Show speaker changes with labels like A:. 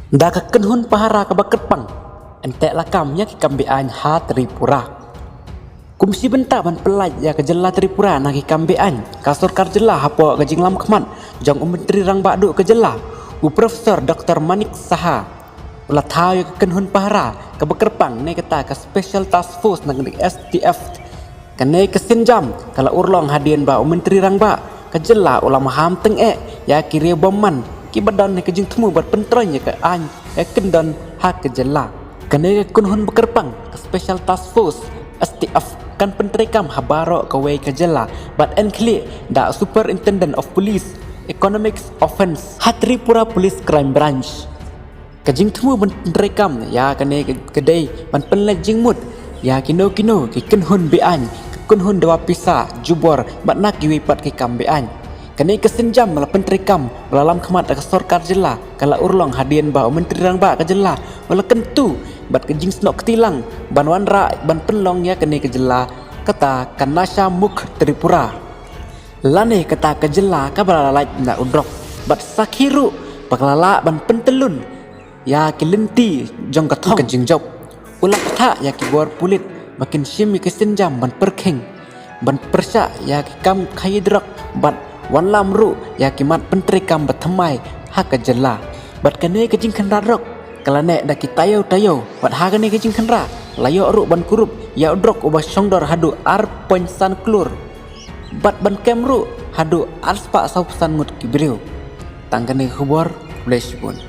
A: Da kekenhun pahara ke baketpang entek lakamnya ki kambean ha Tripura. Kumsi bentak ban pelaj ya ke jela Tripura na ki kambean kasur karjela hapo ke jinglam kemat jong menteri rang bakdu ke jela u Profesor Dr. Manik Saha ulah tahu ya kekenhun pahara ke baketpang ne kata ke Special Task Force nang STF kene kesinjam kalau urlong hadian ba menteri rang ba ke jela ulah maham teng ya kiri bomman ki badan ne ke jing temu buat pentronya ke an ya kendan ha ke jela kene kunhun bekerpang ke Special Task Force STF kan penterekam habaro ke wei ke jela but enkli da Superintendent of Police Economics Offense ha Tripura Police Crime Branch kajing temu penterekam ya kene kedai ban penlej jingmut ya kino ki kunhun bean kunhun dewa pisa jubor bat nak giwipat ki kambean kene kesenjam malah penterekam melalam kemat ke sorkar jela kala urlong hadian ba menteri rang ba ke jela wala kentu bat kejing snok ketilang ban wanra ban penlong ya kene ke jela kata kanasha muk Tripura lane kata ke jela ka balalaj na udrok bat sakhiru paklala ban pentelun ya kilenti jong katong kejing job ulah kata ya ki bor pulit makin sim ke senjam ban perkheng ban persya ya ki kam khayidrak bat wan lamru ya kimat penterekam batamai ha ke jela bat kene kejing khandrok kalane da kitayo tayo bat ha kene kejing khandra layo ru ban kurup ya udrok ubah songdor hadu ar ponsan klur bat ban kemru hadu arspa sausan mut kibriu tangkane khubor flashbone